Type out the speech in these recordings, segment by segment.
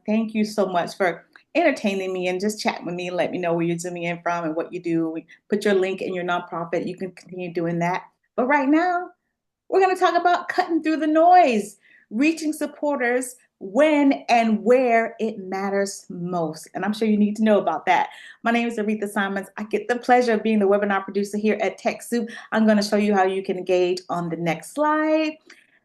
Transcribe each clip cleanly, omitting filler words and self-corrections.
Thank you so much for entertaining me and just chatting with me and let me know where you're zooming in from and what you do. We put your link in your nonprofit. You can continue doing that. But right now, we're going to talk about cutting through the noise, reaching supporters when and where it matters most. And I'm sure you need to know about that. My name is Aretha Simons. I get the pleasure of being the webinar producer here at TechSoup. I'm going to show you how you can engage on the next slide.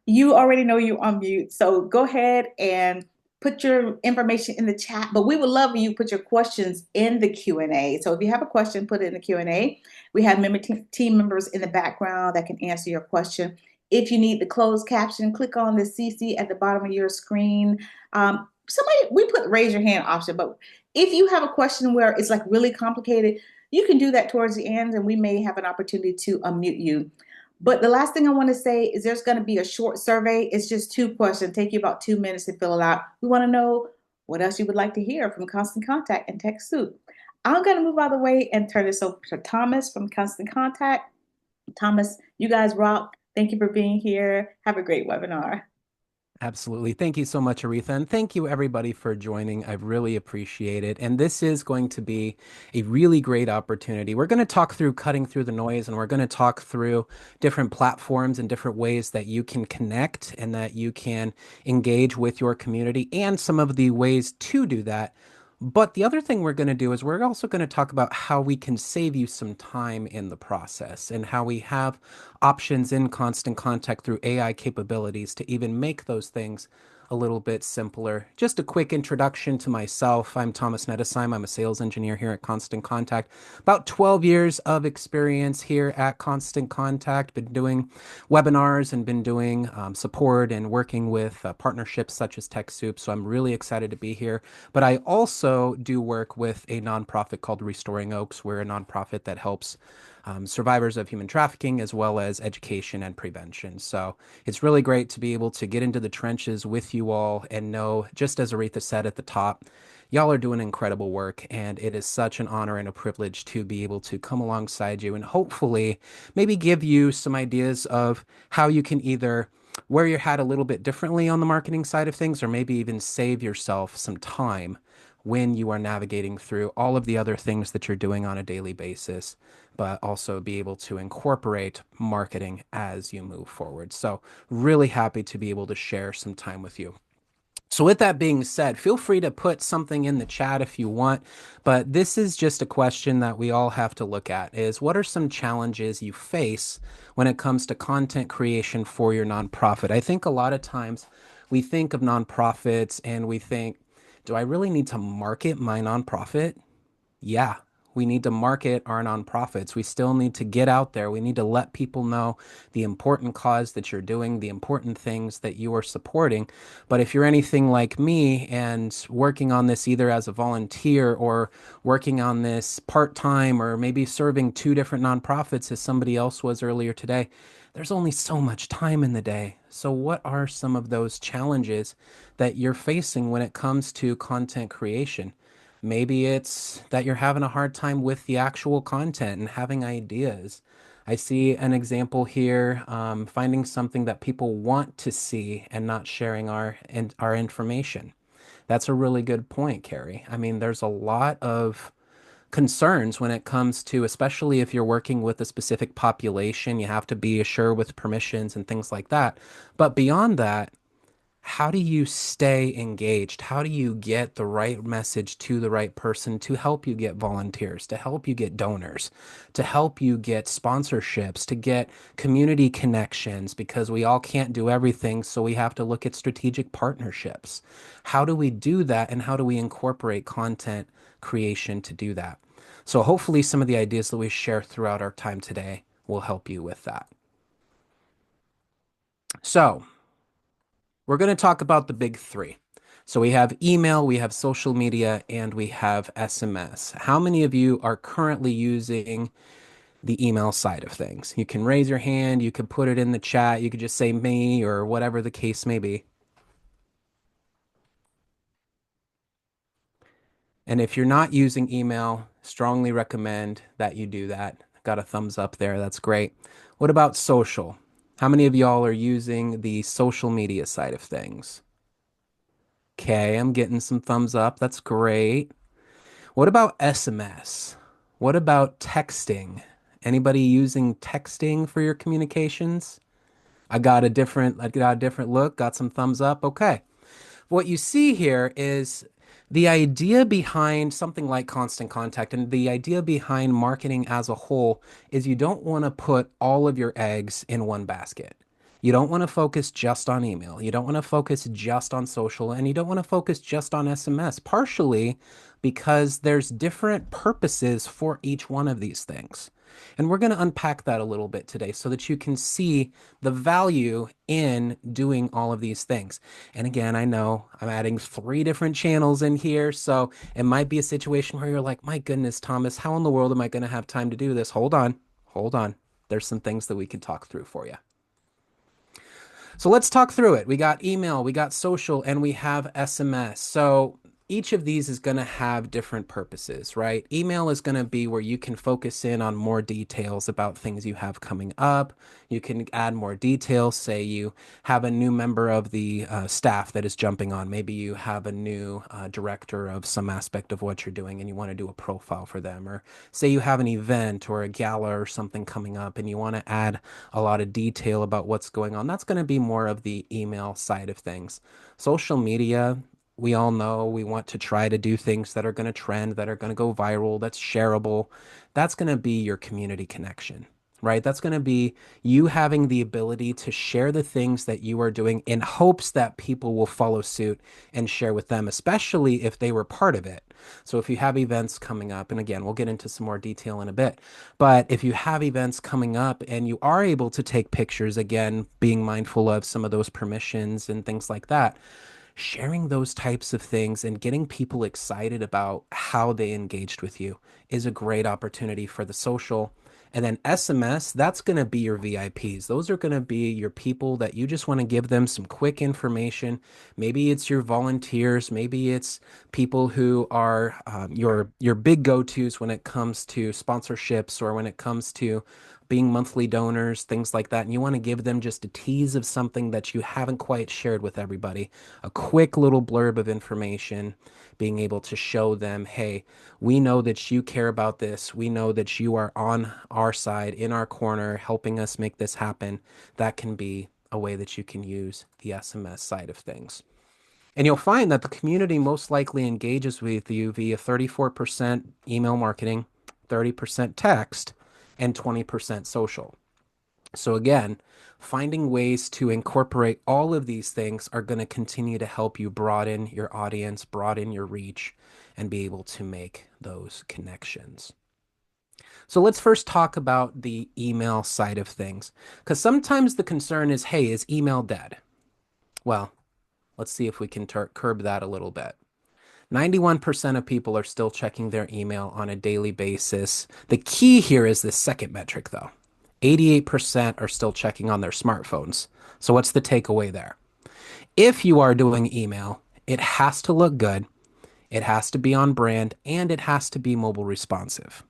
You already know you're on mute, so go ahead and put your information in the chat, but we would love for you to put your questions in the Q&A. So if you have a question, put it in the Q&A. We have team members in the background that can answer your question. If you need the closed caption, click on the CC at the bottom of your screen. We put raise your hand option, but if you have a question where it's like really complicated, you can do that towards the end and we may have an opportunity to unmute you. But the last thing I want to say is there's going to be a short survey. It's just 2 questions. Take you about 2 minutes to fill it out. We want to know what else you would like to hear from Constant Contact and TechSoup. I'm going to move out of the way and turn this over to Thomas from Constant Contact. Thomas, you guys rock. Thank you for being here. Have a great webinar. Absolutely. Thank you so much, Aretha. And thank you, everybody, for joining. I really appreciate it. And this is going to be a really great opportunity. We're going to talk through cutting through the noise, and we're going to talk through different platforms and different ways that you can connect and that you can engage with your community and some of the ways to do that. But the other thing we're going to do is we're also going to talk about how we can save you some time in the process and how we have options in Constant Contact through AI capabilities to even make those things a little bit simpler. Just a quick introduction to myself. I'm Thomas Nettesheim. I'm a sales engineer here at Constant Contact. About 12 years of experience here at Constant Contact. Been doing webinars and been doing support and working with partnerships such as TechSoup. So I'm really excited to be here. But I also do work with a nonprofit called Restoring Oaks. We're a nonprofit that helps survivors of human trafficking, as well as education and prevention. So it's really great to be able to get into the trenches with you all and know, just as Aretha said at the top, y'all are doing incredible work. And it is such an honor and a privilege to be able to come alongside you and hopefully maybe give you some ideas of how you can either wear your hat a little bit differently on the marketing side of things, or maybe even save yourself some time when you are navigating through all of the other things that you're doing on a daily basis, but also be able to incorporate marketing as you move forward. So really happy to be able to share some time with you. So with that being said, feel free to put something in the chat if you want, but this is just a question that we all have to look at is what are some challenges you face when it comes to content creation for your nonprofit? I think a lot of times we think of nonprofits and we think, do I really need to market my nonprofit? Yeah, we need to market our nonprofits. We still need to get out there. We need to let people know the important cause that you're doing, the important things that you are supporting. But if you're anything like me and working on this either as a volunteer or working on this part-time or maybe serving two different nonprofits as somebody else was earlier today, there's only so much time in the day. So what are some of those challenges that you're facing when it comes to content creation? Maybe it's that you're having a hard time with the actual content and having ideas. I see an example here, finding something that people want to see and not sharing our information. That's a really good point, Carrie. I mean, there's a lot of concerns when it comes to, especially if you're working with a specific population, you have to be assured with permissions and things like that. But beyond that, how do you stay engaged? How do you get the right message to the right person to help you get volunteers, to help you get donors, to help you get sponsorships, to get community connections? Because we all can't do everything, so we have to look at strategic partnerships. How do we do that, and how do we incorporate content creation to do that? So hopefully some of the ideas that we share throughout our time today will help you with that. So we're going to talk about the big three. So we have email, we have social media, and we have SMS. How many of you are currently using the email side of things? You can raise your hand, you can put it in the chat, you could just say me or whatever the case may be. And if you're not using email, strongly recommend that you do that. Got a thumbs up there. That's great. What about social? How many of y'all are using the social media side of things? Okay, I'm getting some thumbs up. That's great. What about SMS? What about texting? Anybody using texting for your communications? I got a different look, got some thumbs up. Okay. What you see here is the idea behind something like Constant Contact and the idea behind marketing as a whole is you don't want to put all of your eggs in one basket. You don't want to focus just on email. You don't want to focus just on social, and you don't want to focus just on SMS, partially because there's different purposes for each one of these things. And we're going to unpack that a little bit today so that you can see the value in doing all of these things. And again, I know I'm adding three different channels in here, so it might be a situation where you're like, my goodness, Thomas, how in the world am I going to have time to do this? Hold on, hold on. There's some things that we can talk through for you. So let's talk through it. We got email, we got social, and we have SMS. So each of these is going to have different purposes, right? Email is going to be where you can focus in on more details about things you have coming up. You can add more details. Say you have a new member of the staff that is jumping on. Maybe you have a new director of some aspect of what you're doing and you want to do a profile for them. Or say you have an event or a gala or something coming up and you want to add a lot of detail about what's going on. That's going to be more of the email side of things. Social media, we all know we want to try to do things that are going to trend, that are going to go viral, that's shareable. That's going to be your community connection, right? That's going to be you having the ability to share the things that you are doing in hopes that people will follow suit and share with them, especially if they were part of it. So if you have events coming up, and again, we'll get into some more detail in a bit, but if you have events coming up and you are able to take pictures, again, being mindful of some of those permissions and things like that, sharing those types of things and getting people excited about how they engaged with you is a great opportunity for the social. And then SMS, that's going to be your VIPs. Those are going to be your people that you just want to give them some quick information. Maybe it's your volunteers. Maybe it's people who are your big go-tos when it comes to sponsorships or when it comes to being monthly donors, things like that. And you want to give them just a tease of something that you haven't quite shared with everybody, a quick little blurb of information, being able to show them, hey, we know that you care about this. We know that you are on our side, in our corner, helping us make this happen. That can be a way that you can use the SMS side of things. And you'll find that the community most likely engages with you via 34% email marketing, 30% text, and 20% social. So again, finding ways to incorporate all of these things are going to continue to help you broaden your audience, broaden your reach, and be able to make those connections. So let's first talk about the email side of things, because sometimes the concern is, hey, is email dead? Well, let's see if we can curb that a little bit. 91% of people are still checking their email on a daily basis. The key here is the second metric, though. 88% are still checking on their smartphones. So, what's the takeaway there? If you are doing email, it has to look good, it has to be on brand, and it has to be mobile responsive,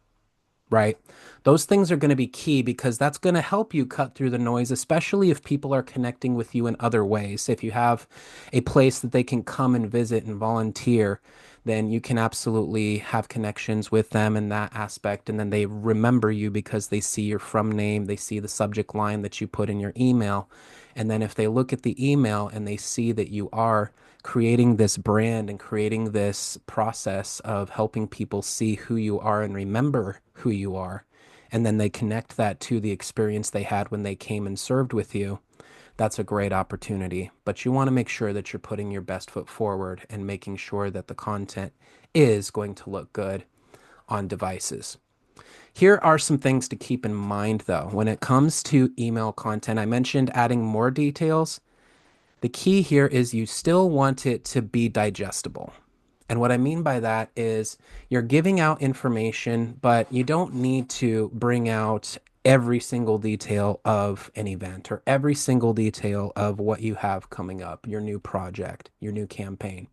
right? Those things are going to be key because that's going to help you cut through the noise, especially if people are connecting with you in other ways. If you have a place that they can come and visit and volunteer, then you can absolutely have connections with them in that aspect. And then they remember you because they see your from name, they see the subject line that you put in your email. And then if they look at the email and they see that you are creating this brand and creating this process of helping people see who you are and remember who you are, and then they connect that to the experience they had when they came and served with you, that's a great opportunity. But you want to make sure that you're putting your best foot forward and making sure that the content is going to look good on devices. Here are some things to keep in mind, though. When it comes to email content, I mentioned adding more details. The key here is you still want it to be digestible. And what I mean by that is you're giving out information, but you don't need to bring out every single detail of an event or every single detail of what you have coming up, your new project, your new campaign.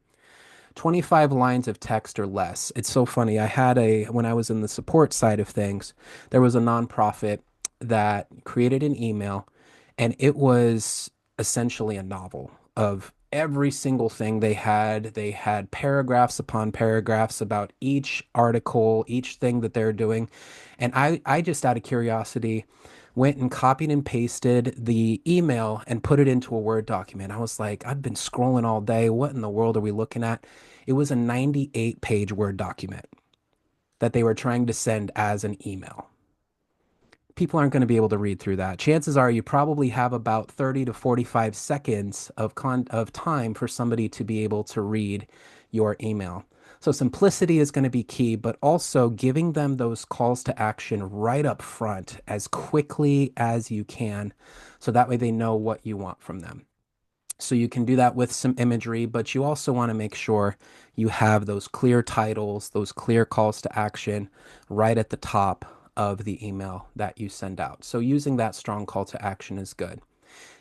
25 lines of text or less. It's so funny. When I was in the support side of things, there was a nonprofit that created an email and it was essentially a novel of every single thing they had paragraphs upon paragraphs about each article, each thing that they're doing. And I just out of curiosity went and copied and pasted the email and put it into a Word document. I was like, I've been scrolling all day. What in the world are we looking at? It was a 98-page Word document that they were trying to send as an email. People aren't going to be able to read through that. Chances are you probably have about 30 to 45 seconds of time for somebody to be able to read your email. So simplicity is going to be key, but also giving them those calls to action right up front as quickly as you can. So that way they know what you want from them. So you can do that with some imagery, but you also want to make sure you have those clear titles, those clear calls to action right at the top of the email that you send out. So using that strong call to action is good.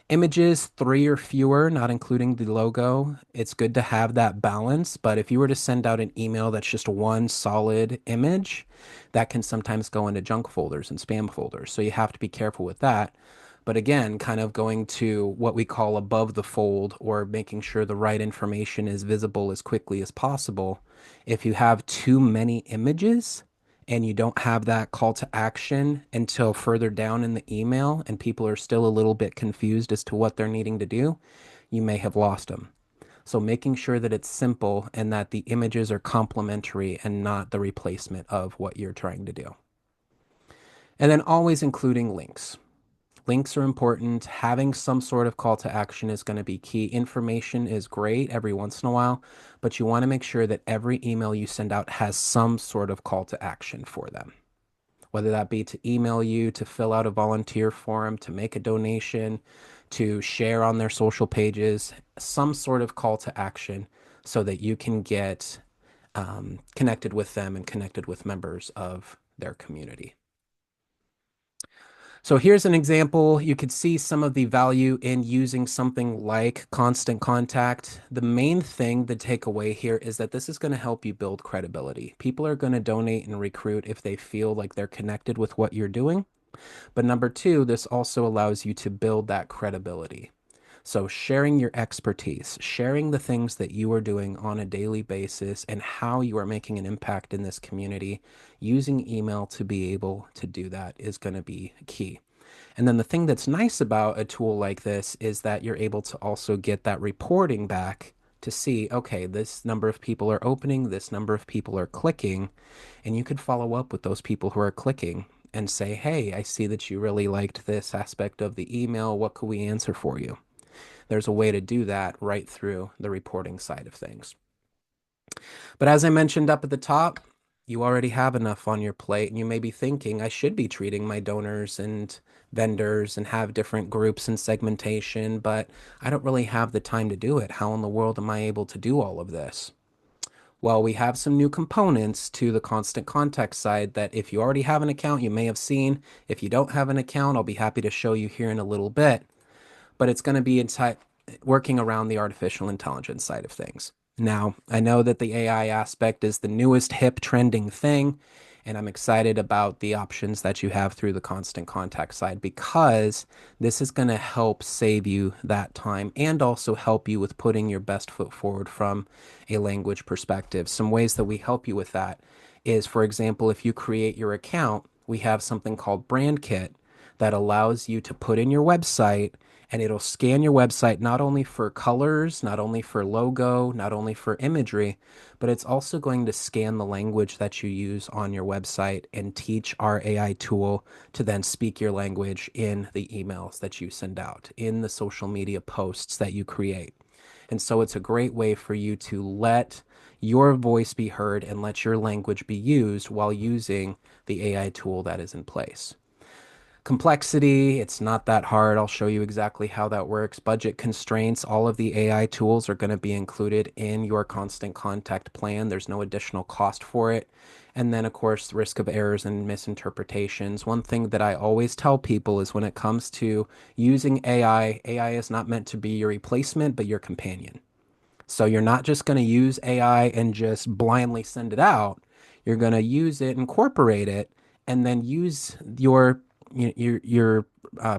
Images, three or fewer, not including the logo. It's good to have that balance, but if you were to send out an email that's just one solid image, that can sometimes go into junk folders and spam folders. So you have to be careful with that. But again, kind of going to what we call above the fold or making sure the right information is visible as quickly as possible. If you have too many images, and you don't have that call to action until further down in the email and people are still a little bit confused as to what they're needing to do, you may have lost them. So making sure that it's simple and that the images are complementary and not the replacement of what you're trying to do. And then always including links. Links are important. Having some sort of call to action is going to be key. Information is great every once in a while, but you want to make sure that every email you send out has some sort of call to action for them, whether that be to email you, to fill out a volunteer form, to make a donation, to share on their social pages, some sort of call to action so that you can get connected with them and connected with members of their community. So here's an example. You could see some of the value in using something like Constant Contact. The main thing to take away here is that this is going to help you build credibility. People are going to donate and recruit if they feel like they're connected with what you're doing. But number two, this also allows you to build that credibility. So sharing your expertise, sharing the things that you are doing on a daily basis and how you are making an impact in this community, using email to be able to do that is going to be key. And then the thing that's nice about a tool like this is that you're able to also get that reporting back to see, okay, this number of people are opening, this number of people are clicking, and you could follow up with those people who are clicking and say, hey, I see that you really liked this aspect of the email. What could we answer for you? There's a way to do that right through the reporting side of things. But as I mentioned up at the top, you already have enough on your plate, and you may be thinking, I should be treating my donors and vendors and have different groups and segmentation, but I don't really have the time to do it. How in the world am I able to do all of this? Well, we have some new components to the Constant Contact side that if you already have an account, you may have seen. If you don't have an account, I'll be happy to show you here in a little bit. But it's going to be inside working around the artificial intelligence side of things. Now, I know that the AI aspect is the newest hip trending thing, and I'm excited about the options that you have through the Constant Contact side because this is going to help save you that time and also help you with putting your best foot forward from a language perspective. Some ways that we help you with that is, for example, if you create your account, we have something called Brand Kit that allows you to put in your website and it'll scan your website not only for colors, not only for logo, not only for imagery, but it's also going to scan the language that you use on your website and teach our AI tool to then speak your language in the emails that you send out, in the social media posts that you create. And so it's a great way for you to let your voice be heard and let your language be used while using the AI tool that is in place. Complexity, it's not that hard. I'll show you exactly how that works. Budget constraints, all of the AI tools are going to be included in your Constant Contact plan. There's no additional cost for it. And then, of course, the risk of errors and misinterpretations. One thing that I always tell people is when it comes to using AI, AI is not meant to be your replacement, but your companion. So you're not just going to use AI and just blindly send it out. You're going to use it, incorporate it, and then use your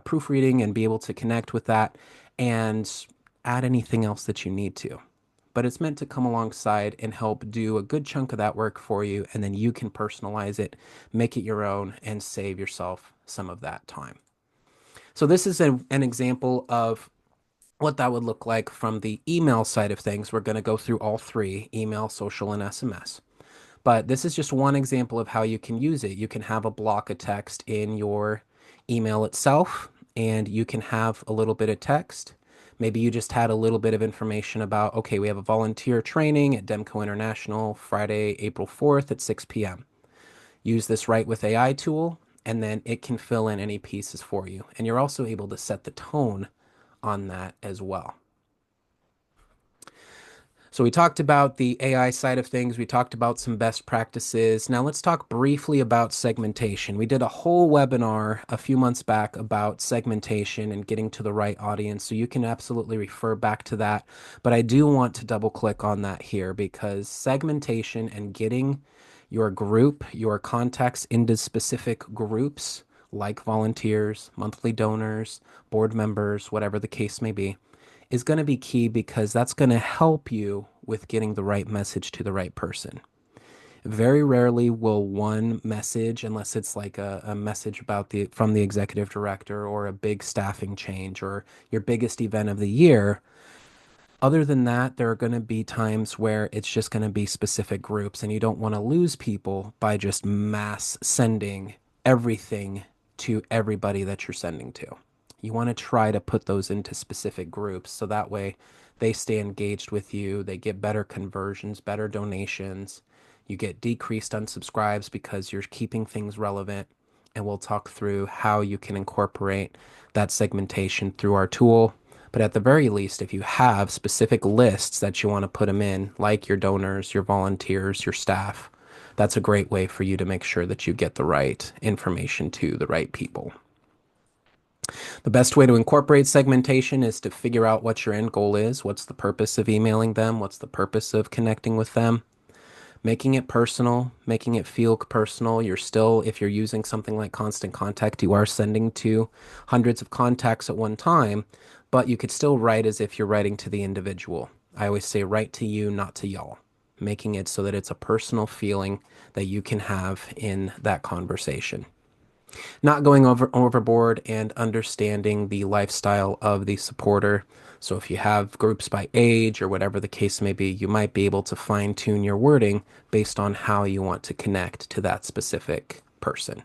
proofreading and be able to connect with that and add anything else that you need to. But it's meant to come alongside and help do a good chunk of that work for you, and then you can personalize it, make it your own, and save yourself some of that time. So this is an example of what that would look like from the email side of things. We're going to go through all three: email, social, and SMS. But this is just one example of how you can use it. You can have a block of text in your email itself, and you can have a little bit of text. Maybe you just had a little bit of information about, okay, we have a volunteer training at Demco International Friday, April 4th at 6 p.m. Use this Write with AI tool, and then it can fill in any pieces for you. And you're also able to set the tone on that as well. So we talked about the AI side of things. We talked about some best practices. Now let's talk briefly about segmentation. We did a whole webinar a few months back about segmentation and getting to the right audience. So you can absolutely refer back to that. But I do want to double click on that here, because segmentation and getting your group, your contacts into specific groups like volunteers, monthly donors, board members, whatever the case may be, is going to be key, because that's going to help you with getting the right message to the right person. Very rarely will one message, unless it's like a message about from the executive director or a big staffing change or your biggest event of the year. Other than that, there are going to be times where it's just going to be specific groups, and you don't want to lose people by just mass sending everything to everybody that you're sending to. You want to try to put those into specific groups, so that way they stay engaged with you, they get better conversions, better donations, you get decreased unsubscribes because you're keeping things relevant. And we'll talk through how you can incorporate that segmentation through our tool. But at the very least, if you have specific lists that you want to put them in, like your donors, your volunteers, your staff, that's a great way for you to make sure that you get the right information to the right people. The best way to incorporate segmentation is to figure out what your end goal is. What's the purpose of emailing them? What's the purpose of connecting with them? Making it personal, making it feel personal. You're still, if you're using something like Constant Contact, you are sending to hundreds of contacts at one time, but you could still write as if you're writing to the individual. I always say write to you, not to y'all, making it so that it's a personal feeling that you can have in that conversation. Not going overboard, and understanding the lifestyle of the supporter. So if you have groups by age or whatever the case may be, you might be able to fine tune your wording based on how you want to connect to that specific person.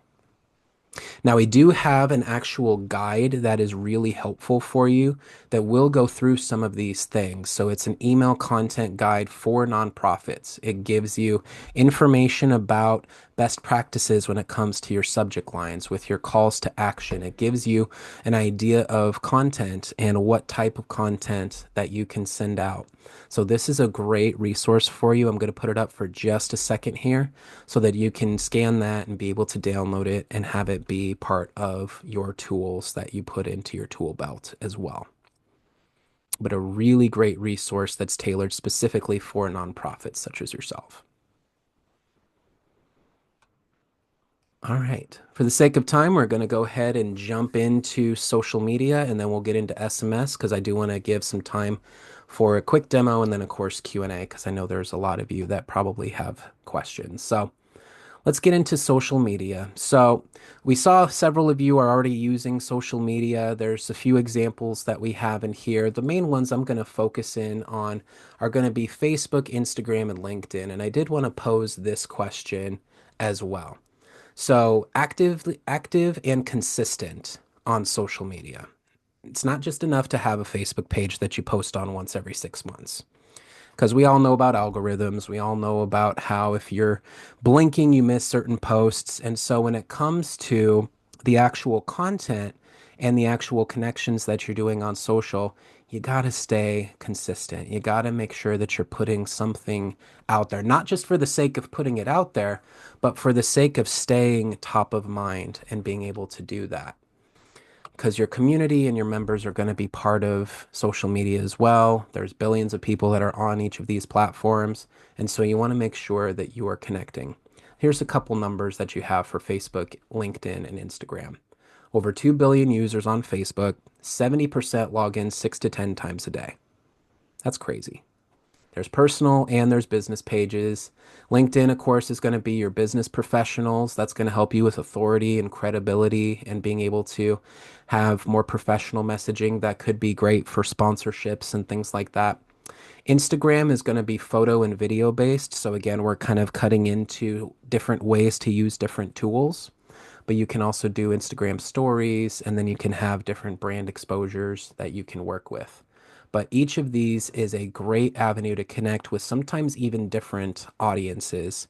Now, we do have an actual guide that is really helpful for you that will go through some of these things. So it's an email content guide for nonprofits. It gives you information about best practices when it comes to your subject lines with your calls to action. It gives you an idea of content and what type of content that you can send out. So this is a great resource for you. I'm going to put it up for just a second here so that you can scan that and be able to download it and have it be part of your tools that you put into your tool belt as well. But a really great resource that's tailored specifically for nonprofits such as yourself. All right. For the sake of time, we're going to go ahead and jump into social media, and then we'll get into SMS, because I do want to give some time for a quick demo, and then of course Q&A, because I know there's a lot of you that probably have questions. So let's get into social media. So we saw several of you are already using social media. There's a few examples that we have in here. The main ones I'm going to focus in on are going to be Facebook, Instagram, and LinkedIn. And I did want to pose this question as well. So active and consistent on social media. It's not just enough to have a Facebook page that you post on once every 6 months, because we all know about algorithms. We all know about how if you're blinking, you miss certain posts. And so when it comes to the actual content and the actual connections that you're doing on social, you got to stay consistent. You got to make sure that you're putting something out there, not just for the sake of putting it out there, but for the sake of staying top of mind and being able to do that. Because your community and your members are going to be part of social media as well. There's billions of people that are on each of these platforms. And so you want to make sure that you are connecting. Here's a couple numbers that you have for Facebook, LinkedIn, and Instagram. Over 2 billion users on Facebook, 70% log in 6 to 10 times a day. That's crazy. There's personal and there's business pages. LinkedIn, of course, is going to be your business professionals. That's going to help you with authority and credibility and being able to have more professional messaging that could be great for sponsorships and things like that. Instagram is going to be photo and video based. So, again, we're kind of cutting into different ways to use different tools. But you can also do Instagram stories, and then you can have different brand exposures that you can work with. But each of these is a great avenue to connect with sometimes even different audiences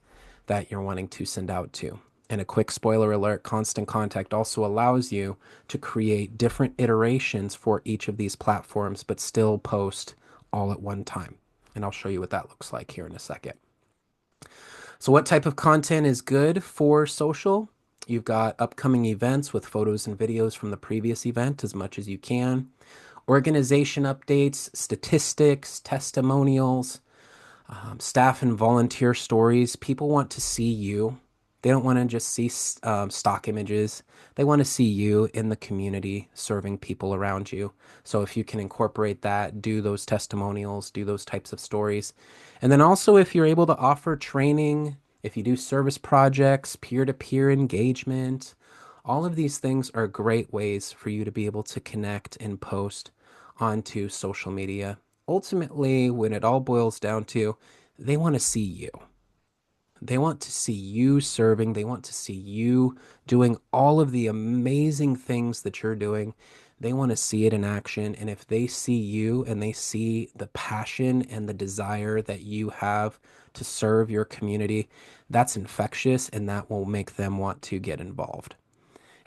that you're wanting to send out to. And a quick spoiler alert, Constant Contact also allows you to create different iterations for each of these platforms, but still post all at one time. And I'll show you what that looks like here in a second. So, what type of content is good for social? You've got upcoming events with photos and videos from the previous event as much as you can, organization updates, statistics, testimonials, staff and volunteer stories. People want to see you. They don't want to just see stock images. They want to see you in the community serving people around you. So if you can incorporate that, do those testimonials, do those types of stories. And then also, if you're able to offer training, if you do service projects, peer-to-peer engagement, all of these things are great ways for you to be able to connect and post onto social media. Ultimately, when it all boils down to, they want to see you. They want to see you serving. They want to see you doing all of the amazing things that you're doing. They want to see it in action. And if they see you and they see the passion and the desire that you have to serve your community, that's infectious and that will make them want to get involved.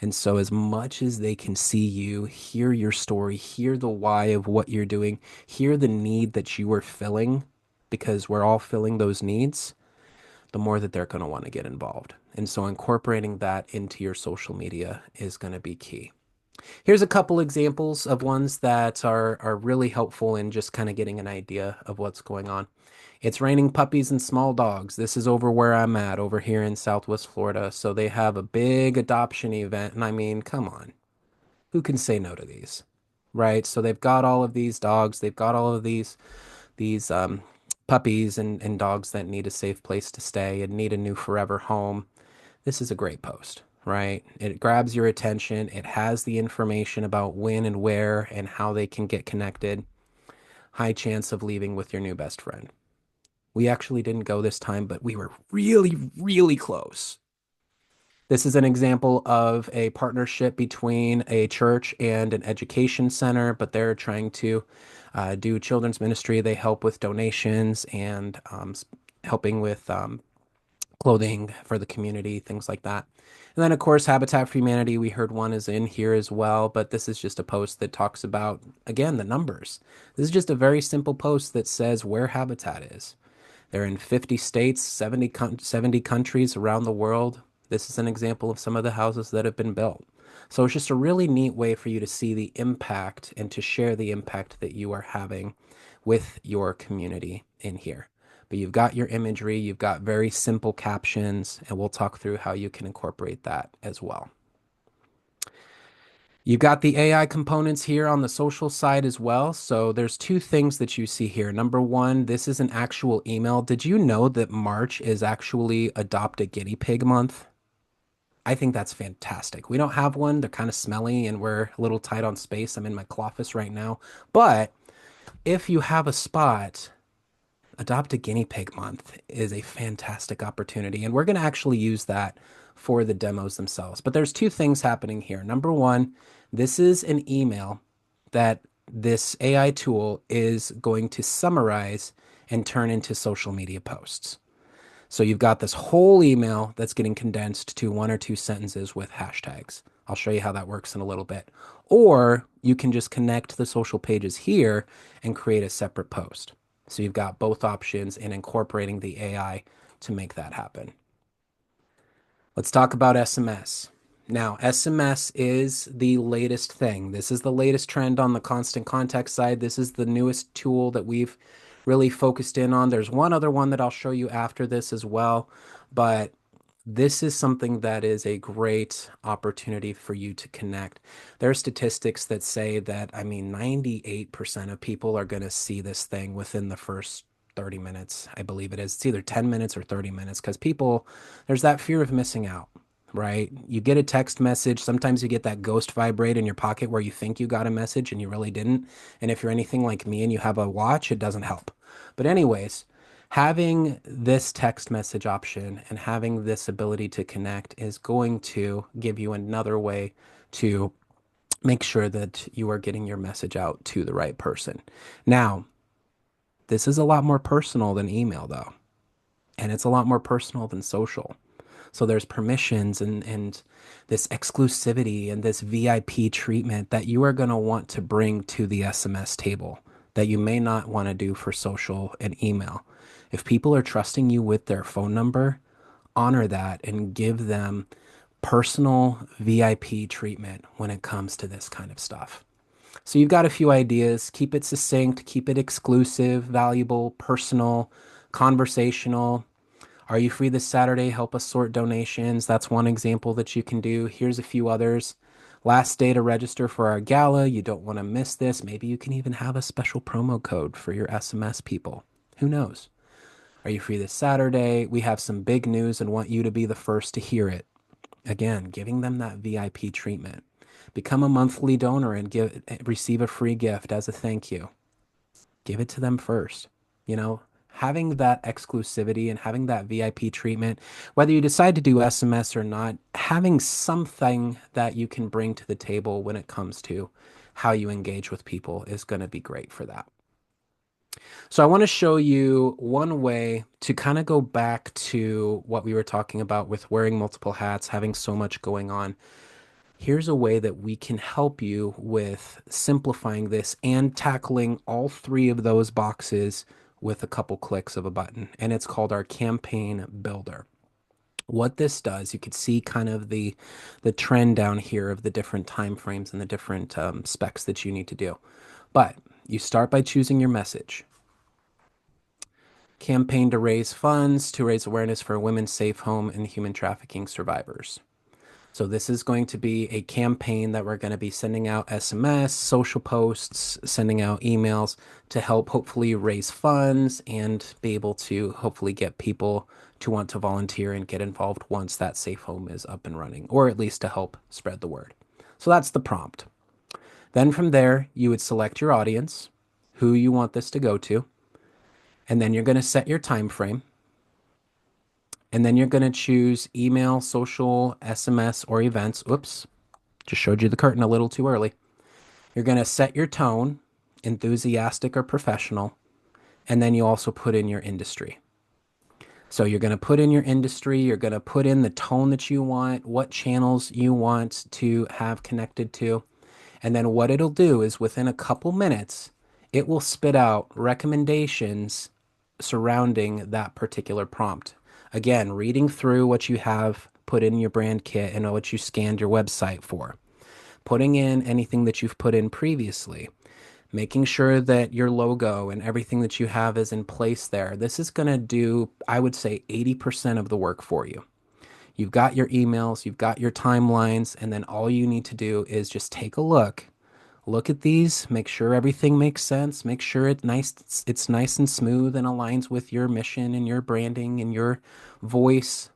And so, as much as they can see you, hear your story, hear the why of what you're doing, hear the need that you are filling, because we're all filling those needs, the more that they're going to want to get involved. And so, incorporating that into your social media is going to be key. Here's a couple examples of ones that are really helpful in just kind of getting an idea of what's going on. It's raining puppies and small dogs. This is over where I'm at, over here in Southwest Florida. So they have a big adoption event. And I mean, come on, who can say no to these? Right? So they've got all of these dogs, they've got all of these puppies and dogs that need a safe place to stay and need a new forever home. This is a great post, right? It grabs your attention. It has the information about when and where and how they can get connected. High chance of leaving with your new best friend. We actually didn't go this time, but we were really, really close. This is an example of a partnership between a church and an education center, but they're trying to do children's ministry. They help with donations and helping with clothing for the community, things like that. And then, of course, Habitat for Humanity, we heard one is in here as well, but this is just a post that talks about, again, the numbers. This is just a very simple post that says where Habitat is. They're in 50 states, 70 countries around the world. This is an example of some of the houses that have been built. So it's just a really neat way for you to see the impact and to share the impact that you are having with your community in here. But you've got your imagery, you've got very simple captions, and we'll talk through how you can incorporate that as well. You've got the AI components here on the social side as well. So there's two things that you see here. Number one, this is an actual email. Did you know that March is actually Adopt a Guinea Pig month? I think that's fantastic. We don't have one. They're kind of smelly and we're a little tight on space. I'm in my office right now. But if you have a spot, Adopt a Guinea Pig month is a fantastic opportunity. And we're going to actually use that for the demos themselves. But there's two things happening here. Number one, this is an email that this AI tool is going to summarize and turn into social media posts. So you've got this whole email that's getting condensed to one or two sentences with hashtags. I'll show you how that works in a little bit. Or you can just connect the social pages here and create a separate post. So you've got both options in incorporating the AI to make that happen. Let's talk about SMS. Now, SMS is the latest thing. This is the latest trend on the Constant Contact side. This is the newest tool that we've really focused in on. There's one other one that I'll show you after this as well, but this is something that is a great opportunity for you to connect. There are statistics that say that, I mean, 98% of people are going to see this thing within the first 30 minutes. I believe it is. It's either 10 minutes or 30 minutes because people, there's that fear of missing out, right? You get a text message. Sometimes you get that ghost vibrate in your pocket where you think you got a message and you really didn't. And if you're anything like me and you have a watch, it doesn't help. But, anyways, having this text message option and having this ability to connect is going to give you another way to make sure that you are getting your message out to the right person. Now, this is a lot more personal than email, though, and it's a lot more personal than social. So there's permissions and this exclusivity and this VIP treatment that you are going to want to bring to the SMS table that you may not want to do for social and email. If people are trusting you with their phone number, honor that and give them personal VIP treatment when it comes to this kind of stuff. So you've got a few ideas. Keep it succinct, keep it exclusive, valuable, personal, conversational. Are you free this Saturday? Help us sort donations. That's one example that you can do. Here's a few others. Last day to register for our gala. You don't want to miss this. Maybe you can even have a special promo code for your SMS people. Who knows? Are you free this Saturday? We have some big news and want you to be the first to hear it. Again, giving them that VIP treatment. Become a monthly donor and receive a free gift as a thank you. Give it to them first. You know, having that exclusivity and having that VIP treatment, whether you decide to do SMS or not, having something that you can bring to the table when it comes to how you engage with people is going to be great for that. So I want to show you one way to kind of go back to what we were talking about with wearing multiple hats, having so much going on. Here's a way that we can help you with simplifying this and tackling all three of those boxes with a couple clicks of a button. And it's called our campaign builder. What this does, you could see kind of the trend down here of the different time frames and the different specs that you need to do. But you start by choosing your message. Campaign to raise funds to raise awareness for women's safe home and human trafficking survivors. So this is going to be a campaign that we're going to be sending out SMS, social posts, sending out emails to help hopefully raise funds and be able to hopefully get people to want to volunteer and get involved once that safe home is up and running, or at least to help spread the word. So that's the prompt. Then from there, you would select your audience, who you want this to go to, and then you're going to set your time frame. And then you're going to choose email, social, SMS, or events. Oops, just showed you the curtain a little too early. You're going to set your tone, enthusiastic or professional. And then you also put in your industry. So you're going to put in your industry. You're going to put in the tone that you want, what channels you want to have connected to. And then what it'll do is within a couple minutes, it will spit out recommendations surrounding that particular prompt. Again, reading through what you have put in your brand kit and what you scanned your website for, putting in anything that you've put in previously, making sure that your logo and everything that you have is in place there. This is going to do, I would say, 80% of the work for you. You've got your emails, you've got your timelines, and then all you need to do is just take a look at these, make sure everything makes sense, make sure it's nice and smooth and aligns with your mission and your branding and your voice.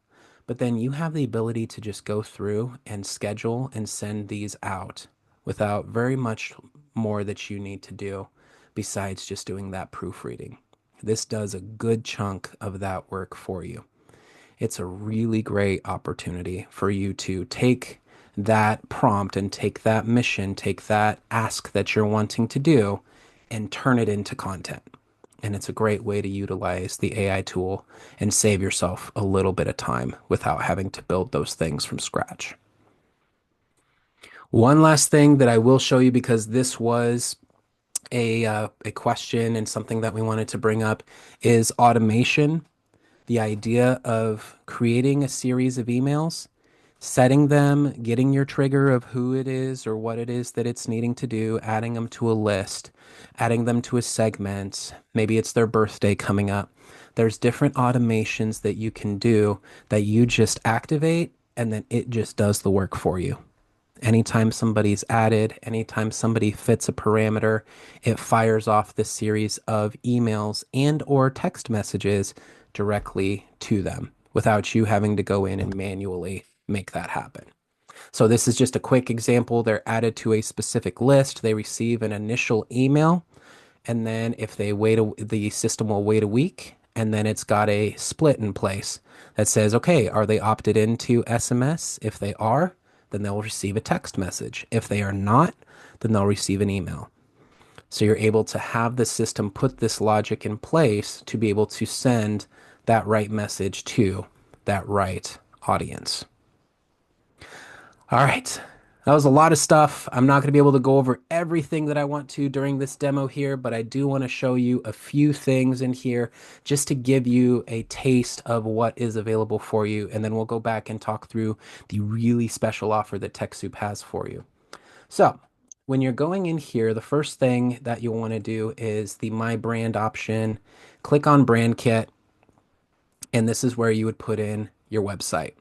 But then you have the ability to just go through and schedule and send these out without very much more that you need to do besides just doing that proofreading. This does a good chunk of that work for you. It's a really great opportunity for you to take that prompt and take that mission, take that ask that you're wanting to do, and turn it into content. And it's a great way to utilize the AI tool and save yourself a little bit of time without having to build those things from scratch. One last thing that I will show you, because this was a question and something that we wanted to bring up, is automation. The idea of creating a series of emails, setting them, getting your trigger of who it is or what it is that it's needing to do, adding them to a list, adding them to a segment. Maybe it's their birthday coming up. there's different automations that you can do that you just activate and then it just does the work for you. Anytime somebody's added, anytime somebody fits a parameter, it fires off this series of emails and or text messages directly to them without you having to go in and manually make that happen. So this is just a quick example. They're added to a specific list. They receive an initial email, and then if they the system will wait a week, and then it's got a split in place that says, okay, are they opted into SMS? If they are, then they'll receive a text message. If they are not, then they'll receive an email. So you're able to have the system put this logic in place to be able to send that right message to that right audience. All right. That was a lot of stuff. I'm not going to be able to go over everything that I want to during this demo here, but I do want to show you a few things in here just to give you a taste of what is available for you. And then we'll go back and talk through the really special offer that TechSoup has for you. So when you're going in here, the first thing that you'll want to do is the My Brand option. Click on Brand Kit, and this is where you would put in your website.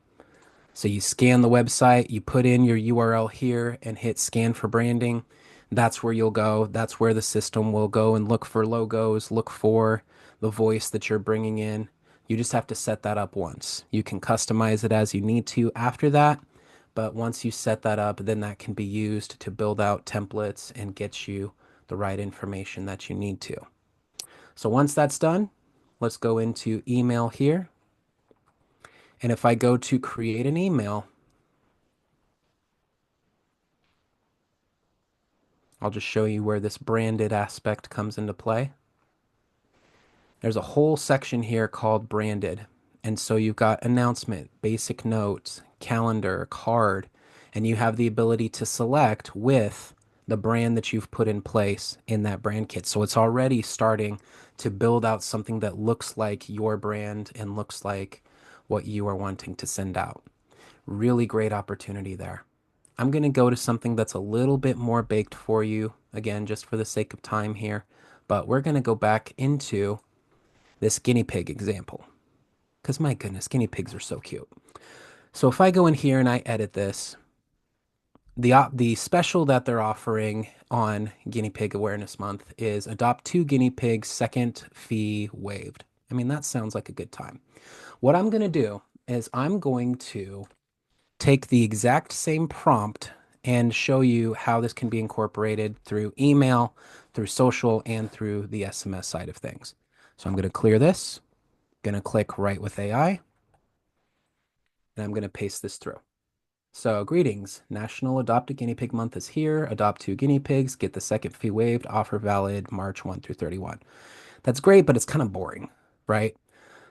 So you scan the website, you put in your URL here and hit scan for branding. That's where you'll go. That's where the system will go and look for logos, look for the voice that you're bringing in. You just have to set that up once. You can customize it as you need to after that, but once you set that up, then that can be used to build out templates and get you the right information that you need to. So once that's done, let's go into email here. And if I go to create an email, I'll just show you where this branded aspect comes into play. There's a whole section here called branded. And so you've got announcement, basic notes, calendar, card, and you have the ability to select with the brand that you've put in place in that brand kit. So it's already starting to build out something that looks like your brand and looks like what you are wanting to send out. Really great opportunity there. I'm going to go to something that's a little bit more baked for you, again, just for the sake of time here, but we're going to go back into this guinea pig example because my goodness, guinea pigs are so cute. So if I go in here and I edit this, the special that they're offering on Guinea Pig Awareness Month is adopt 2 guinea pigs, second fee waived. I mean, that sounds like a good time. What I'm going to do is I'm going to take the exact same prompt and show you how this can be incorporated through email, through social, and through the SMS side of things. So I'm going to clear this, going to click Write with AI, and I'm going to paste this through. So greetings, National Adopt a Guinea Pig Month is here. Adopt 2 guinea pigs, get the second fee waived, offer valid March 1 through 31. That's great, but it's kind of boring, right?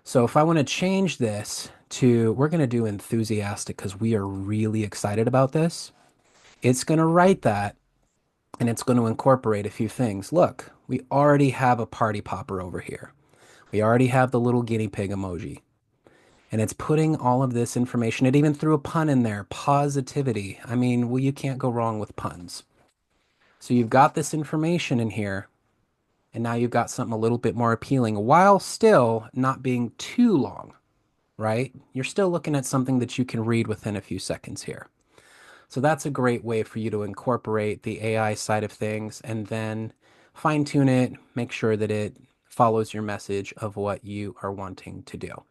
So if I want to change this to, we're going to do enthusiastic because we are really excited about this. It's going to write that and it's going to incorporate a few things. Look, we already have a party popper over here. We already have the little guinea pig emoji. And it's putting all of this information. It even threw a pun in there, positivity. I mean, well, you can't go wrong with puns. So you've got this information in here, and now you've got something a little bit more appealing while still not being too long, right? You're still looking at something that you can read within a few seconds here. So that's a great way for you to incorporate the AI side of things and then fine tune it, make sure that it follows your message of what you are wanting to do.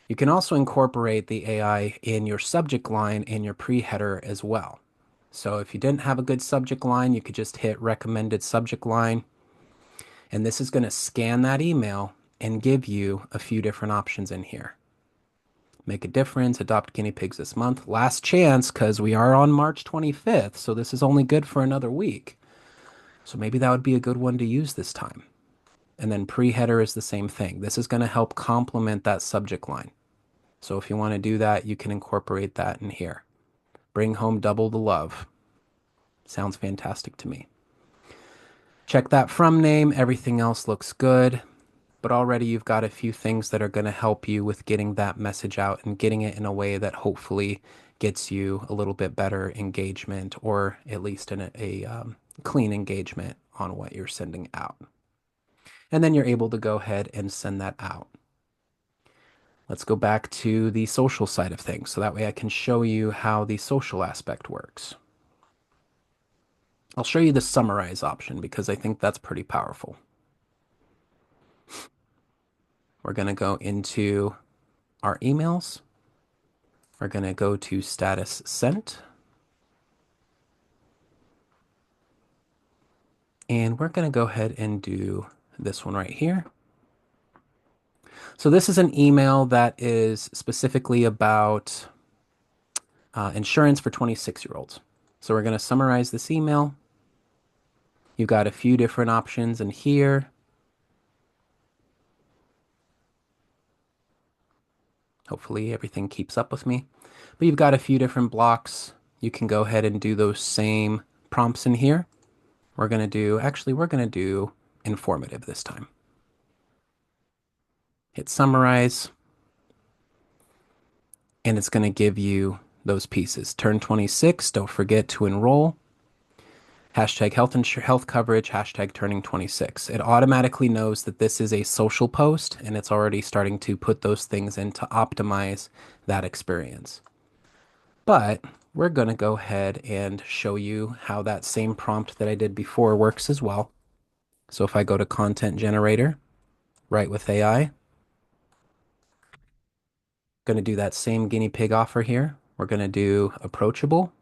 You can also incorporate the AI in your subject line and your pre-header as well. So if you didn't have a good subject line, you could just hit recommended subject line. And this is going to scan that email and give you a few different options in here. Make a difference, adopt guinea pigs this month. Last chance because we are on March 25th, so this is only good for another week. So maybe that would be a good one to use this time. And then pre-header is the same thing. This is going to help complement that subject line. So if you want to do that, you can incorporate that in here. Bring home double the love. Sounds fantastic to me. Check that from name. Everything else looks good. But already you've got a few things that are going to help you with getting that message out and getting it in a way that hopefully gets you a little bit better engagement or at least a clean engagement on what you're sending out. And then you're able to go ahead and send that out. Let's go back to the social side of things. So that way I can show you how the social aspect works. I'll show you the summarize option because I think that's pretty powerful. We're going to go into our emails. We're going to go to status sent. And we're going to go ahead and do this one right here. So this is an email that is specifically about insurance for 26-year-olds. So we're going to summarize this email. You've got a few different options in here. Hopefully everything keeps up with me. But you've got a few different blocks. You can go ahead and do those same prompts in here. We're going to do informative this time. Hit summarize. And it's going to give you those pieces. Turn 26, don't forget to enroll. Hashtag health coverage, hashtag turning 26. It automatically knows that this is a social post and it's already starting to put those things in to optimize that experience. But we're going to go ahead and show you how that same prompt that I did before works as well. So if I go to content generator, write with AI, going to do that same guinea pig offer here. We're going to do approachable.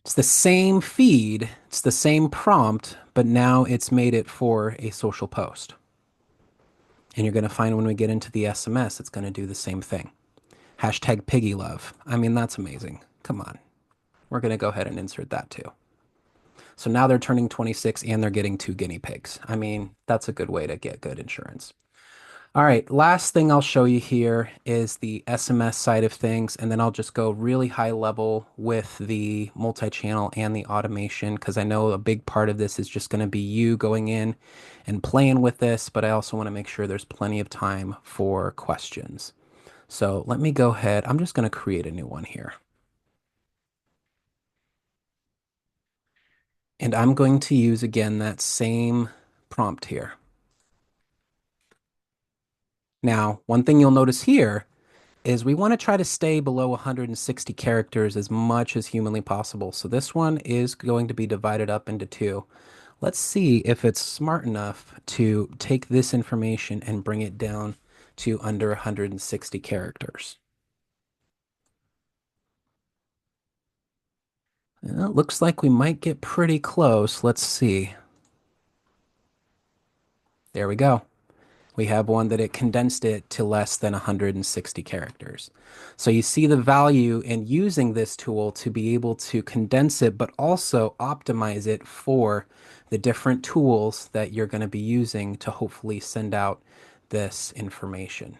It's the same feed, it's the same prompt, but now it's made it for a social post. And you're going to find when we get into the SMS, it's going to do the same thing. Hashtag piggy love. I mean, that's amazing. Come on. We're going to go ahead and insert that too. So now they're turning 26 and they're getting 2 guinea pigs. I mean, that's a good way to get good insurance. All right, last thing I'll show you here is the SMS side of things, and then I'll just go really high level with the multi-channel and the automation, because I know a big part of this is just going to be you going in and playing with this, but I also want to make sure there's plenty of time for questions. So let me go ahead. I'm just going to create a new one here. And I'm going to use, again, that same prompt here. Now, one thing you'll notice here is we want to try to stay below 160 characters as much as humanly possible. So this one is going to be divided up into 2. Let's see if it's smart enough to take this information and bring it down to under 160 characters. It looks like we might get pretty close. Let's see. There we go. We have one that it condensed it to less than 160 characters. So you see the value in using this tool to be able to condense it, but also optimize it for the different tools that you're going to be using to hopefully send out this information.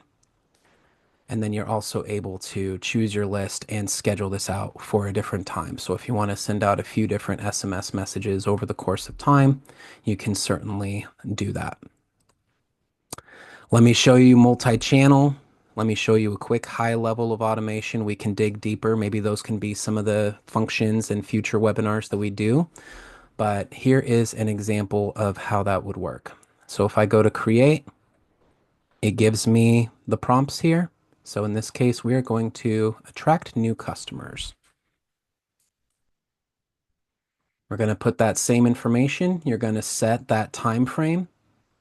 And then you're also able to choose your list and schedule this out for a different time. So if you want to send out a few different SMS messages over the course of time, you can certainly do that. Let me show you multi-channel. Let me show you a quick high level of automation. We can dig deeper. Maybe those can be some of the functions in future webinars that we do. But here is an example of how that would work. So if I go to create, it gives me the prompts here. So in this case, we are going to attract new customers. We're going to put that same information. You're going to set that time frame.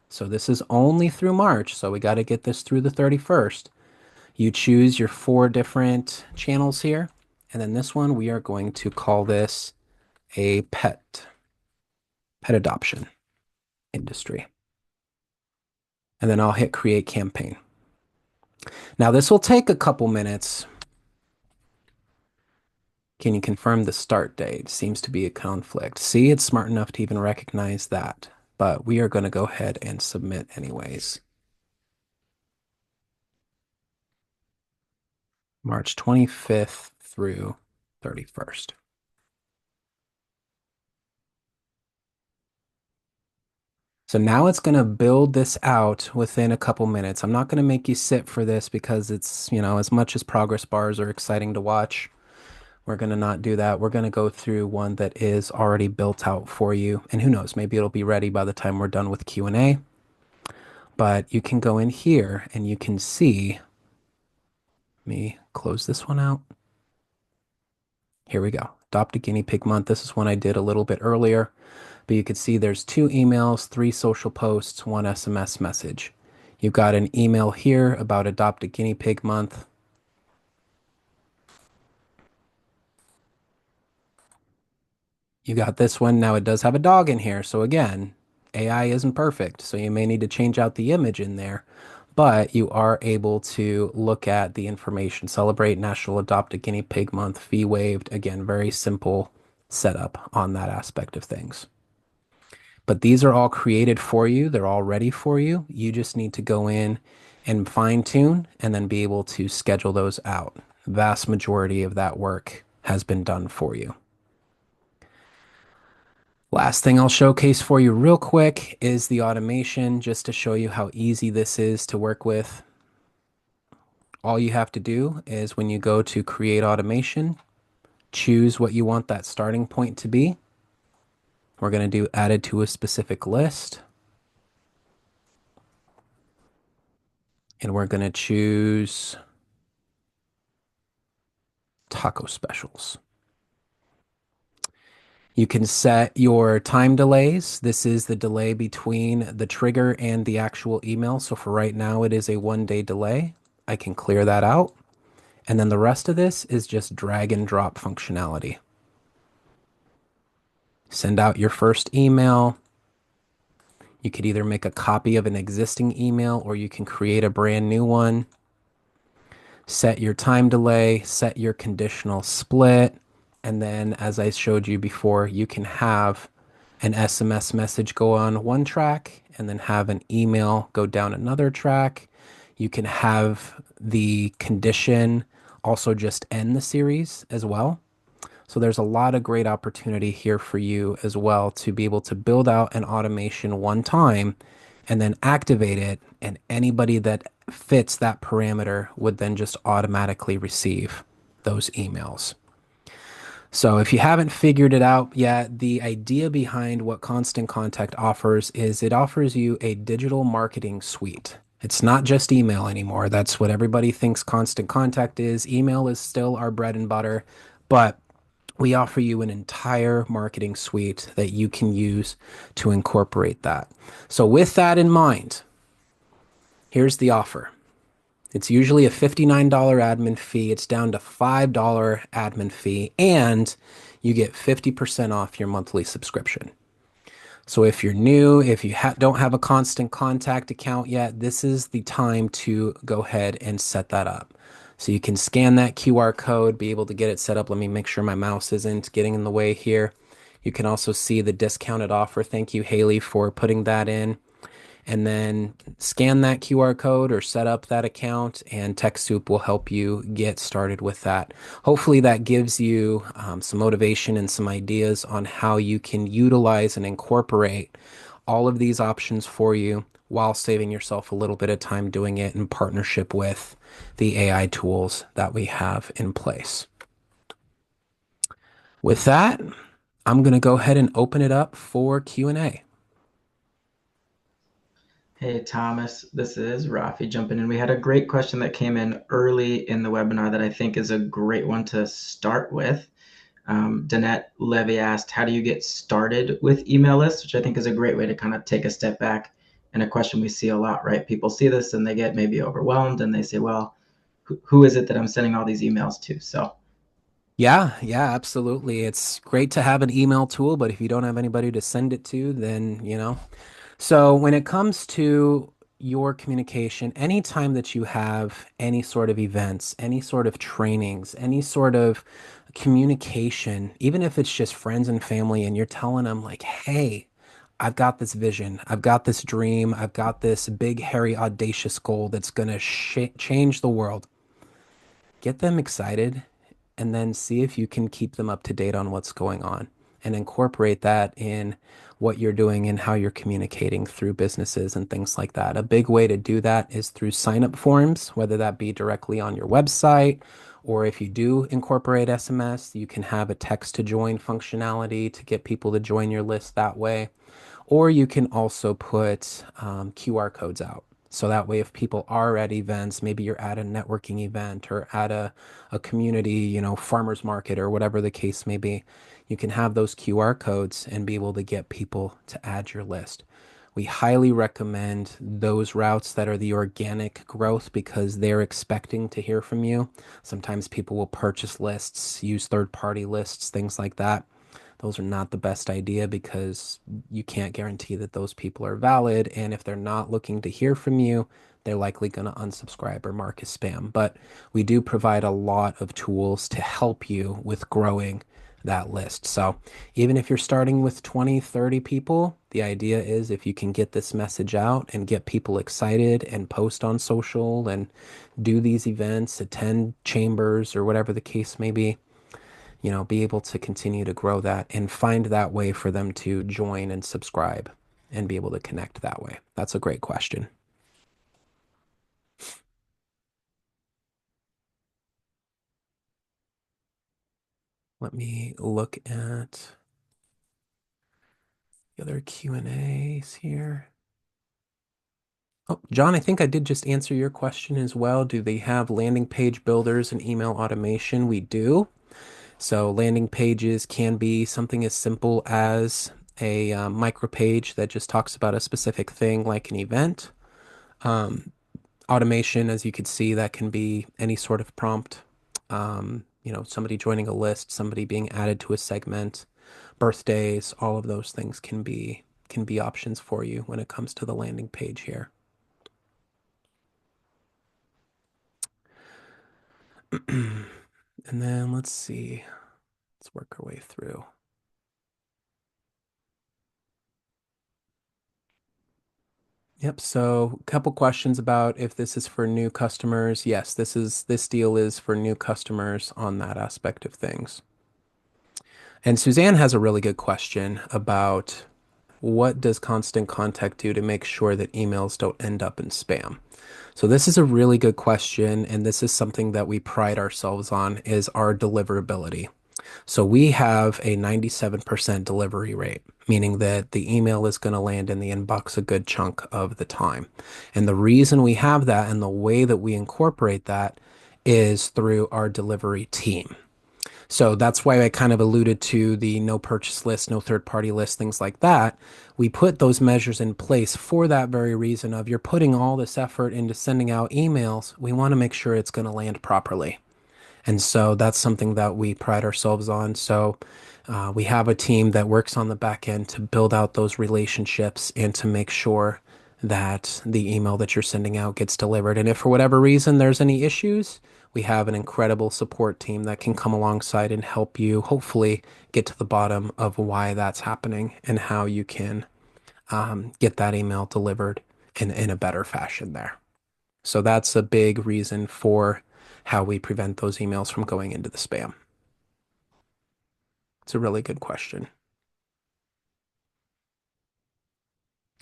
So this is only through March, so we got to get this through the 31st. You choose your 4 different channels here, and then this one, we are going to call this a pet adoption industry. And then I'll hit create campaign. Now this will take a couple minutes. Can you confirm the start date? Seems to be a conflict. See, it's smart enough to even recognize that, but we are going to go ahead and submit anyways. March 25th through 31st. So now it's going to build this out within a couple minutes. I'm not going to make you sit for this because it's, as much as progress bars are exciting to watch, We're going to not do that. We're going to go through one that is already built out for you. And who knows, maybe it'll be ready by the time we're done with Q&A. But you can go in here and you can see, let me close this one out. Here we go. Adopt a guinea pig month. This is one I did a little bit earlier, but you can see there's 2 emails, 3 social posts, 1 SMS message. You've got an email here about adopt a guinea pig month. You got this one. Now it does have a dog in here. So again, AI isn't perfect. So you may need to change out the image in there, but you are able to look at the information. Celebrate National Adopt a Guinea Pig Month, fee waived. Again, very simple setup on that aspect of things. But these are all created for you. They're all ready for you. You just need to go in and fine tune and then be able to schedule those out. Vast majority of that work has been done for you. Last thing I'll showcase for you real quick is the automation, just to show you how easy this is to work with. All you have to do is when you go to create automation, choose what you want that starting point to be. We're going to do added to a specific list. And we're going to choose taco specials. You can set your time delays. This is the delay between the trigger and the actual email. So for right now, it is a 1-day delay. I can clear that out. And then the rest of this is just drag and drop functionality. Send out your first email. You could either make a copy of an existing email or you can create a brand new one. Set your time delay, set your conditional split. And then, as I showed you before, you can have an SMS message go on one track and then have an email go down another track. You can have the condition also just end the series as well. So there's a lot of great opportunity here for you as well to be able to build out an automation one time and then activate it. And anybody that fits that parameter would then just automatically receive those emails. So if you haven't figured it out yet, the idea behind what Constant Contact offers is it offers you a digital marketing suite. It's not just email anymore. That's what everybody thinks Constant Contact is. Email is still our bread and butter, but we offer you an entire marketing suite that you can use to incorporate that. So with that in mind, here's the offer. It's usually a $59 admin fee. It's down to $5 admin fee, and you get 50% off your monthly subscription. So if you're new, if you don't have a Constant Contact account yet, this is the time to go ahead and set that up. So you can scan that QR code, be able to get it set up. Let me make sure my mouse isn't getting in the way here. You can also see the discounted offer. Thank you, Haley, for putting that in. And then scan that QR code or set up that account, and TechSoup will help you get started with that. Hopefully that gives you some motivation and some ideas on how you can utilize and incorporate all of these options for you while saving yourself a little bit of time doing it in partnership with the AI tools that we have in place. With that, I'm going to go ahead and open it up for Q&A. Hey, Thomas, this is Rafi jumping in. We had a great question that came in early in the webinar that I think is a great one to start with. Danette Levy asked, how do you get started with email lists? Which I think is a great way to kind of take a step back, and a question we see a lot, right? People see this and they get maybe overwhelmed and they say, well, who is it that I'm sending all these emails to? So Yeah, absolutely. It's great to have an email tool, but if you don't have anybody to send it to, then, So when it comes to your communication, anytime that you have any sort of events, any sort of trainings, any sort of communication, even if it's just friends and family, and you're telling them like, hey, I've got this vision, I've got this dream, I've got this big, hairy, audacious goal that's going to change the world. Get them excited and then see if you can keep them up to date on what's going on and incorporate that in what you're doing and how you're communicating through businesses and things like that. A big way to do that is through sign up forms, whether that be directly on your website Or if you do incorporate SMS, you can have a text to join functionality to get people to join your list that way. Or you can also put QR codes out. So that way, if people are at events, maybe you're at a networking event or at a community, farmers market or whatever the case may be, you can have those QR codes and be able to get people to add your list. We highly recommend those routes that are the organic growth because they're expecting to hear from you. Sometimes people will purchase lists, use third-party lists, things like that. Those are not the best idea because you can't guarantee that those people are valid. And if they're not looking to hear from you, they're likely going to unsubscribe or mark as spam. But we do provide a lot of tools to help you with growing that list. So even if you're starting with 20, 30 people, the idea is if you can get this message out and get people excited and post on social and do these events, attend chambers or whatever the case may be, be able to continue to grow that and find that way for them to join and subscribe and be able to connect that way. That's a great question. Let me look at the other Q&As here. Oh, John, I think I did just answer your question as well. Do they have landing page builders and email automation? We do. So landing pages can be something as simple as a micro page that just talks about a specific thing like an event. Automation, as you can see, that can be any sort of prompt. Somebody joining a list, somebody being added to a segment, birthdays, all of those things can be options for you when it comes to the landing page here. And then let's see. Let's work our way through. Yep. So a couple questions about if this is for new customers. Yes, this deal is for new customers on that aspect of things. And Suzanne has a really good question about what does Constant Contact do to make sure that emails don't end up in spam? So this is a really good question, and this is something that we pride ourselves on is our deliverability. So we have a 97% delivery rate, meaning that the email is going to land in the inbox a good chunk of the time. And the reason we have that and the way that we incorporate that is through our delivery team. So that's why I kind of alluded to the no purchase list, no third party list, things like that. We put those measures in place for that very reason of you're putting all this effort into sending out emails. We want to make sure it's going to land properly. And so that's something that we pride ourselves on. So we have a team that works on the back end to build out those relationships and to make sure that the email that you're sending out gets delivered. And if for whatever reason there's any issues, we have an incredible support team that can come alongside and help you hopefully get to the bottom of why that's happening and how you can get that email delivered in a better fashion there. So that's a big reason for how we prevent those emails from going into the spam. It's a really good question.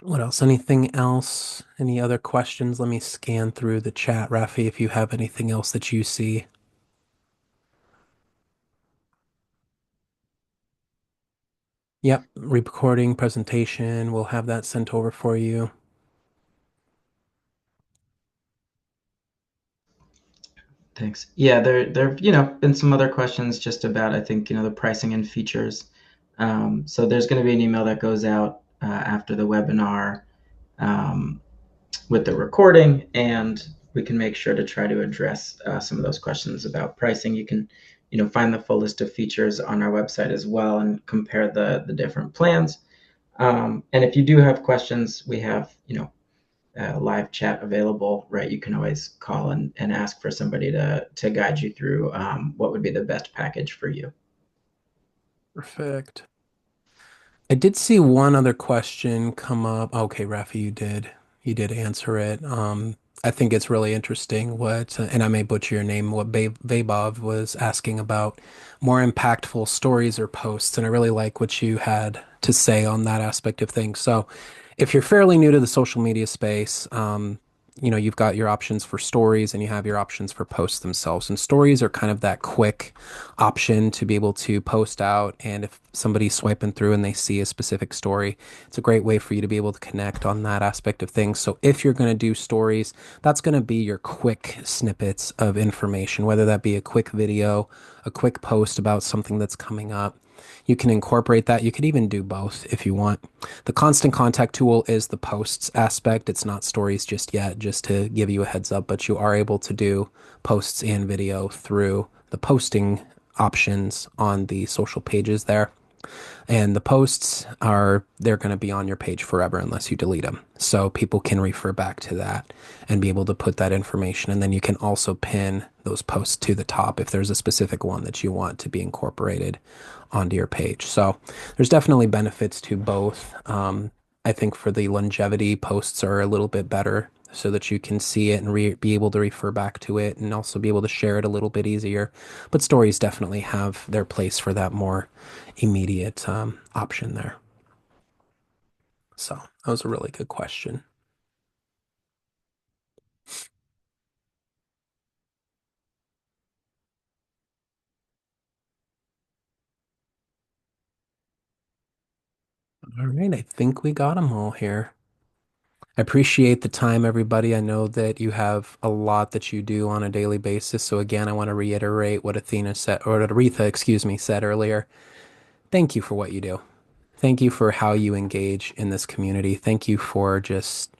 What else? Anything else? Any other questions? Let me scan through the chat, Rafi, if you have anything else that you see. Yep, recording presentation. We'll have that sent over for you. Thanks. Yeah, there been some other questions just about, I think, the pricing and features. So there's going to be an email that goes out after the webinar with the recording, and we can make sure to try to address some of those questions about pricing. You can, find the full list of features on our website as well and compare the different plans. And if you do have questions, we have, live chat available, right? You can always call and ask for somebody to guide you through what would be the best package for you. Perfect. I did see one other question come up. Okay, Rafi, you did answer it. I think it's really interesting what, and I may butcher your name, what Vaibhav was asking about more impactful stories or posts. And I really like what you had to say on that aspect of things. So if you're fairly new to the social media space, you've got your options for stories and you have your options for posts themselves. And stories are kind of that quick option to be able to post out. And if somebody's swiping through and they see a specific story, it's a great way for you to be able to connect on that aspect of things. So if you're going to do stories, that's going to be your quick snippets of information, whether that be a quick video, a quick post about something that's coming up. You can incorporate that. You could even do both if you want. The constant contact tool is the posts aspect. It's not stories just yet, just to give you a heads up, but you are able to do posts and video through the posting options on the social pages there. And the posts they're going to be on your page forever unless you delete them. So people can refer back to that and be able to put that information. And then you can also pin those posts to the top if there's a specific one that you want to be incorporated onto your page. So there's definitely benefits to both. I think for the longevity, posts are a little bit better so that you can see it and be able to refer back to it and also be able to share it a little bit easier. But stories definitely have their place for that more immediate option there. So that was a really good question. All right, I think we got them all here. I appreciate the time, everybody. I know that you have a lot that you do on a daily basis. So again, I want to reiterate what Athena said, or what Aretha, excuse me, said earlier. Thank you for what you do. Thank you for how you engage in this community. Thank you for just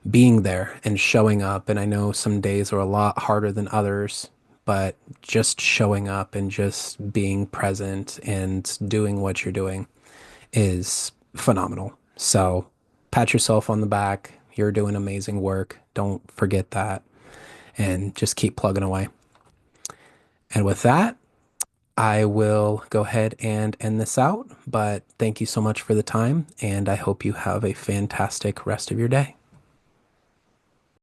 being there and showing up. And I know some days are a lot harder than others, but just showing up and just being present and doing what you're doing is phenomenal. So pat yourself on the back. You're doing amazing work. Don't forget that and just keep plugging away. And with that, I will go ahead and end this out. But thank you so much for the time, and I hope you have a fantastic rest of your day.